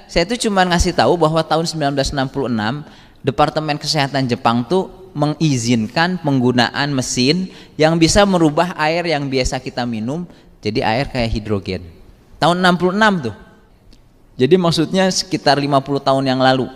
saya tuh cuma ngasih tahu bahwa tahun 1966 Departemen Kesehatan Jepang tuh mengizinkan penggunaan mesin yang bisa merubah air yang biasa kita minum jadi air kayak hidrogen. Tahun 66 tuh. Jadi maksudnya sekitar 50 tahun yang lalu.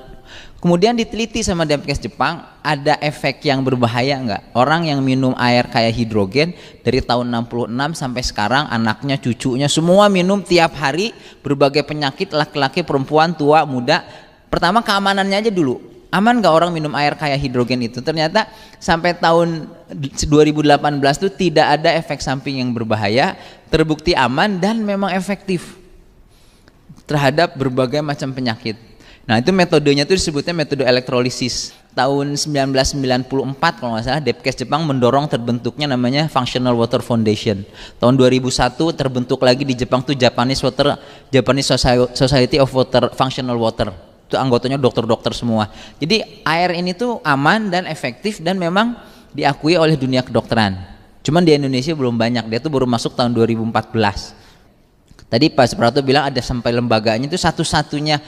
Kemudian diteliti sama Depkes Jepang, ada efek yang berbahaya nggak? Orang yang minum air kayak hidrogen dari tahun 66 sampai sekarang, anaknya, cucunya, semua minum tiap hari, berbagai penyakit, laki-laki, perempuan, tua, muda. Pertama keamanannya aja dulu. Aman nggak orang minum air kayak hidrogen itu? Ternyata sampai tahun 2018 tuh tidak ada efek samping yang berbahaya, terbukti aman dan memang efektif terhadap berbagai macam penyakit. Nah itu metodenya itu disebutnya metode elektrolisis. Tahun 1994 kalau nggak salah Depkes Jepang mendorong terbentuknya namanya Functional Water Foundation. Tahun 2001 terbentuk lagi di Jepang tuh Japanese Society of Water Functional Water. Itu anggotanya dokter-dokter semua. Jadi air ini tuh aman dan efektif dan memang diakui oleh dunia kedokteran. Cuman di Indonesia belum banyak. Dia tuh baru masuk tahun 2014. Tadi Pak Suprapto bilang ada sampai lembaganya, itu satu-satunya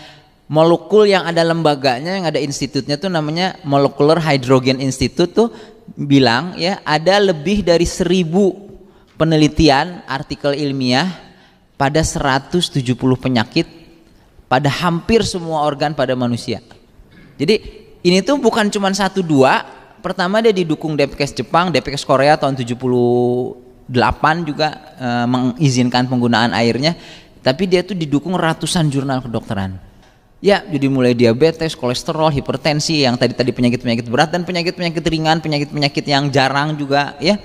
molekul yang ada lembaganya, yang ada institutnya tuh namanya Molecular Hydrogen Institute tuh bilang ya ada lebih dari 1000 penelitian artikel ilmiah pada 170 penyakit pada hampir semua organ pada manusia. Jadi ini tuh bukan cuma 1-2, pertama dia didukung Depkes Jepang, Depkes Korea tahun 78 juga mengizinkan penggunaan airnya, tapi dia tuh didukung ratusan jurnal kedokteran. Ya, jadi mulai diabetes, kolesterol, hipertensi, yang tadi penyakit-penyakit berat dan penyakit-penyakit ringan, penyakit-penyakit yang jarang juga ya.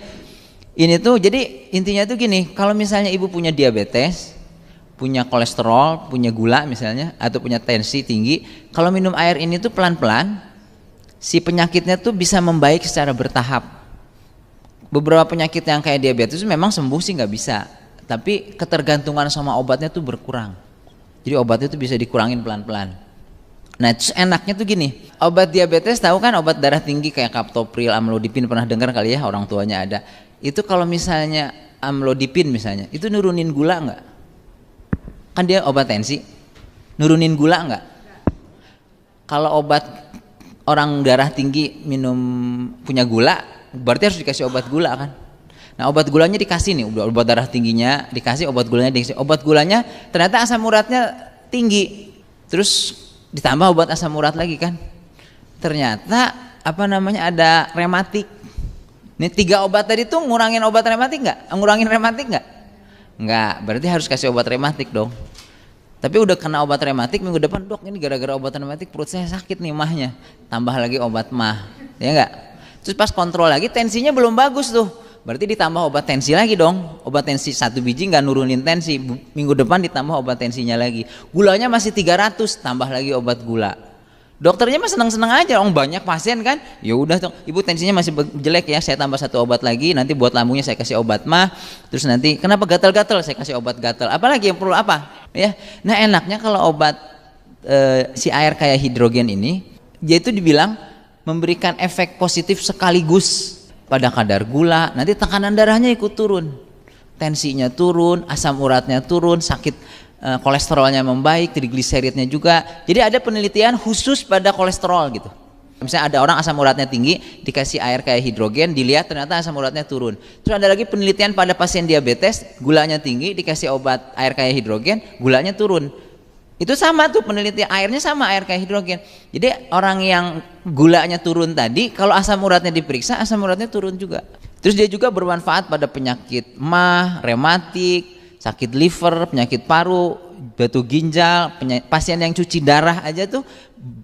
Ini tuh jadi intinya tuh gini, kalau misalnya ibu punya diabetes, punya kolesterol, punya gula misalnya, atau punya tensi tinggi, kalau minum air ini tuh pelan-pelan, si penyakitnya tuh bisa membaik secara bertahap. Beberapa penyakit yang kayak diabetes memang sembuh sih nggak bisa, tapi ketergantungan sama obatnya tuh berkurang. Jadi obatnya itu bisa dikurangin pelan-pelan. Nah terus enaknya tuh gini, obat diabetes tahu kan, obat darah tinggi kayak kaptopril, amlodipin, pernah dengar kali ya, orang tuanya ada. Itu kalau misalnya amlodipin misalnya, itu nurunin gula nggak? Kan dia obat tensi, nurunin gula nggak? Kalau obat orang darah tinggi minum punya gula, berarti harus dikasih obat gula kan? Nah obat gulanya dikasih nih, obat darah tingginya dikasih, obat gulanya dikasih. Obat gulanya ternyata asam uratnya tinggi, terus ditambah obat asam urat lagi kan. Ternyata ada rematik. Nih 3 obat tadi tuh ngurangin obat rematik nggak? Ngurangin rematik nggak? Nggak, berarti harus kasih obat rematik dong. Tapi udah kena obat rematik, minggu depan dok ini gara-gara obat rematik perut saya sakit nih mahnya. Tambah lagi obat mah, ya nggak? Terus pas kontrol lagi tensinya belum bagus tuh. Berarti ditambah obat tensi lagi dong. Obat tensi 1 biji nggak nurunin tensi, minggu depan ditambah obat tensinya lagi. Gulanya masih 300, tambah lagi obat gula. Dokternya mah seneng-seneng aja, banyak pasien kan. Ya udah dong, ibu tensinya masih jelek ya, saya tambah 1 obat lagi, nanti buat lambungnya saya kasih obat mah. Terus nanti kenapa gatal-gatal, saya kasih obat gatal. Apalagi yang perlu apa? Ya, nah enaknya kalau obat si air kayak hidrogen ini, dia itu dibilang memberikan efek positif sekaligus pada kadar gula, nanti tekanan darahnya ikut turun, tensinya turun, asam uratnya turun, sakit kolesterolnya membaik, trigliseridnya juga. Jadi ada penelitian khusus pada kolesterol gitu. Misalnya ada orang asam uratnya tinggi, dikasih air kayak hidrogen, dilihat ternyata asam uratnya turun. Terus ada lagi penelitian pada pasien diabetes, gulanya tinggi, dikasih obat air kayak hidrogen, gulanya turun. Itu sama tuh penelitian, airnya sama, air kayak hidrogen. Jadi orang yang gulanya turun tadi, kalau asam uratnya diperiksa, asam uratnya turun juga. Terus dia juga bermanfaat pada penyakit mah, rematik, sakit liver, penyakit paru, batu ginjal, pasien yang cuci darah aja tuh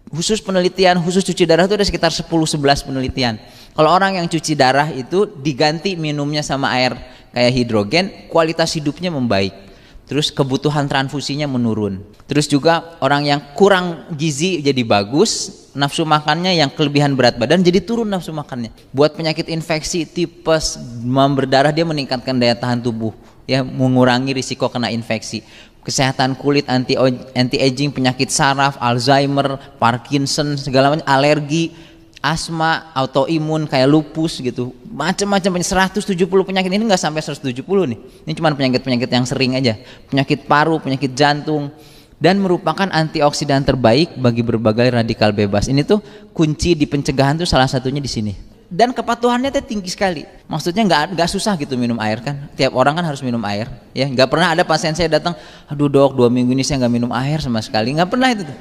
khusus penelitian, khusus cuci darah tuh ada sekitar 10-11 penelitian. Kalau orang yang cuci darah itu diganti minumnya sama air kayak hidrogen, kualitas hidupnya membaik. Terus kebutuhan transfusinya menurun. Terus juga orang yang kurang gizi jadi bagus, nafsu makannya yang kelebihan berat badan jadi turun nafsu makannya. Buat penyakit infeksi, tipes, demam berdarah dia meningkatkan daya tahan tubuh, ya mengurangi risiko kena infeksi. Kesehatan kulit, anti aging, penyakit saraf, Alzheimer, Parkinson, segala macam, alergi, asma, autoimun kayak lupus gitu, macam-macam 170 penyakit. Ini nggak sampai 170 nih, ini cuma penyakit-penyakit yang sering aja, penyakit paru, penyakit jantung, dan merupakan antioksidan terbaik bagi berbagai radikal bebas. Ini tuh kunci di pencegahan tuh salah satunya di sini. Dan kepatuhannya tuh tinggi sekali. Maksudnya nggak susah gitu minum air kan. Tiap orang kan harus minum air. Ya nggak pernah ada pasien saya datang, aduh dok 2 minggu ini saya nggak minum air sama sekali. Nggak pernah itu tuh.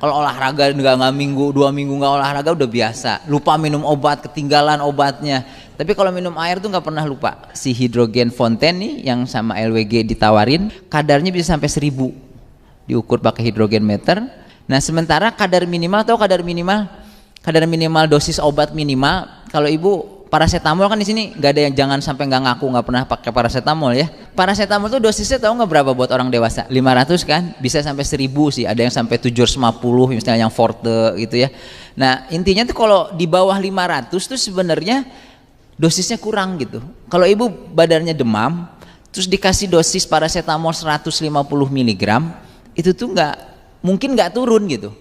Kalau olahraga nggak minggu 2 minggu nggak olahraga udah biasa. Lupa minum obat, ketinggalan obatnya. Tapi kalau minum air tuh nggak pernah lupa. Si hidrogen fonten nih yang sama LWG ditawarin, kadarnya bisa sampai 1000. Diukur pakai hidrogen meter. Nah sementara kadar minimal dosis obat minimal. Kalau ibu paracetamol kan di sini nggak ada yang jangan sampai nggak ngaku nggak pernah pakai paracetamol ya. Paracetamol tuh dosisnya tahu nggak berapa buat orang dewasa? 500 kan, bisa sampai 1000 sih. Ada yang sampai 750 misalnya yang forte gitu ya. Nah intinya tuh kalau di bawah 500 tuh sebenarnya dosisnya kurang gitu. Kalau ibu badannya demam, terus dikasih dosis paracetamol 150 mg, itu tuh mungkin nggak turun gitu.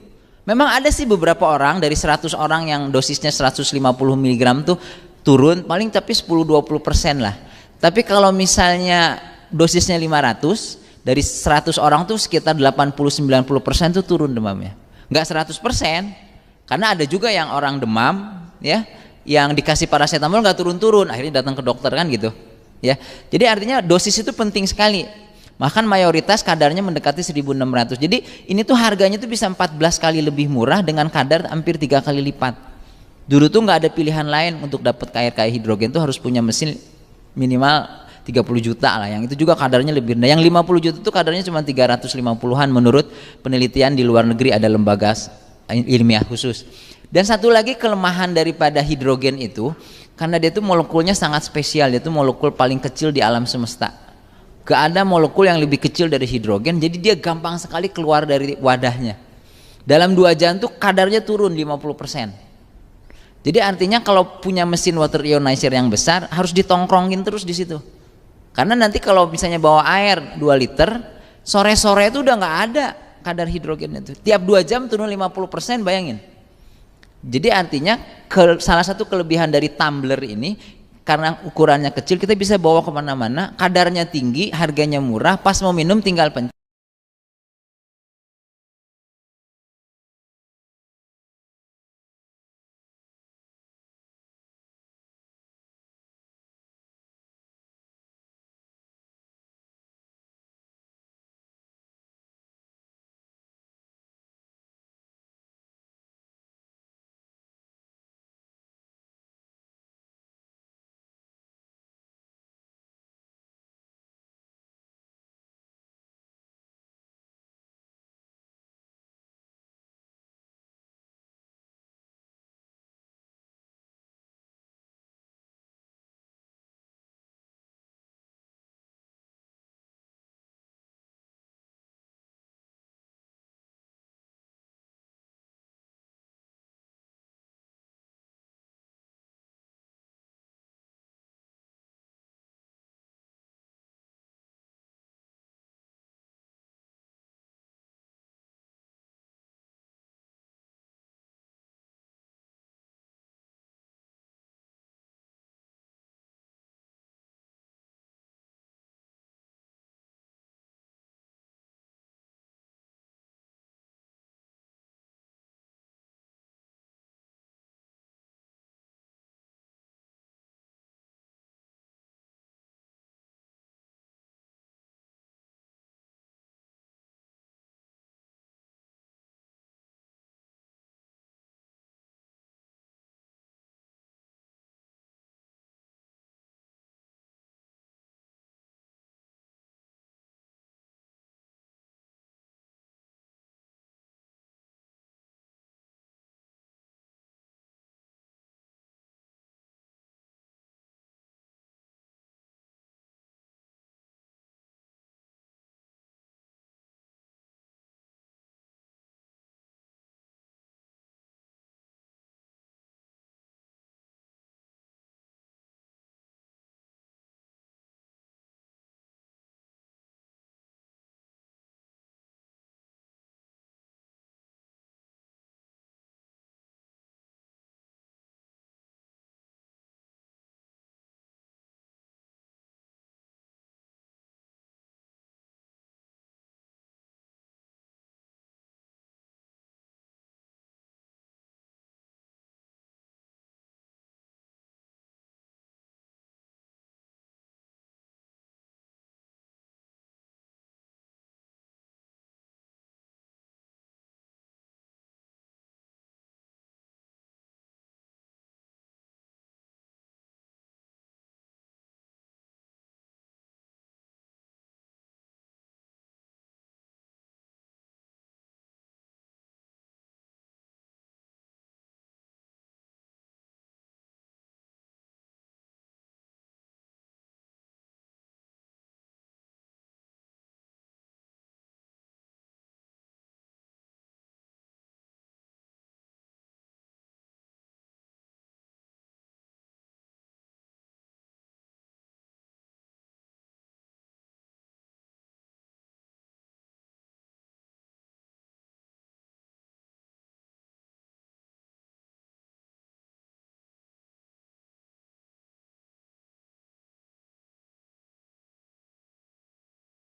Memang ada sih beberapa orang dari 100 orang yang dosisnya 150 mg tuh turun paling tapi 10-20% lah. Tapi kalau misalnya dosisnya 500, dari 100 orang tuh sekitar 80-90% tuh turun demamnya. Nggak 100%, karena ada juga yang orang demam ya, yang dikasih paracetamol nggak turun-turun, akhirnya datang ke dokter kan gitu ya. Jadi artinya dosis itu penting sekali. Bahkan mayoritas kadarnya mendekati 1600. Jadi ini tuh harganya tuh bisa 14 kali lebih murah dengan kadar hampir 3 kali lipat. Dulu tuh nggak ada pilihan lain untuk dapat air kayak hidrogen tuh harus punya mesin minimal 30 juta lah. Yang itu juga kadarnya lebih rendah. Yang 50 juta tuh kadarnya cuma 350-an menurut penelitian di luar negeri, ada lembaga ilmiah khusus. Dan satu lagi kelemahan daripada hidrogen itu, karena dia tuh molekulnya sangat spesial, dia tuh molekul paling kecil di alam semesta. Gak ada molekul yang lebih kecil dari hidrogen, jadi dia gampang sekali keluar dari wadahnya. Dalam 2 jam tuh kadarnya turun 50%. Jadi artinya kalau punya mesin water ionizer yang besar harus ditongkrongin terus di situ. Karena nanti kalau misalnya bawa air 2 liter, sore-sore itu udah nggak ada kadar hidrogennya itu. Tiap 2 jam turun 50%, bayangin. Jadi artinya salah satu kelebihan dari tumbler ini, karena ukurannya kecil kita bisa bawa kemana-mana, kadarnya tinggi, harganya murah, pas mau minum tinggal pencet.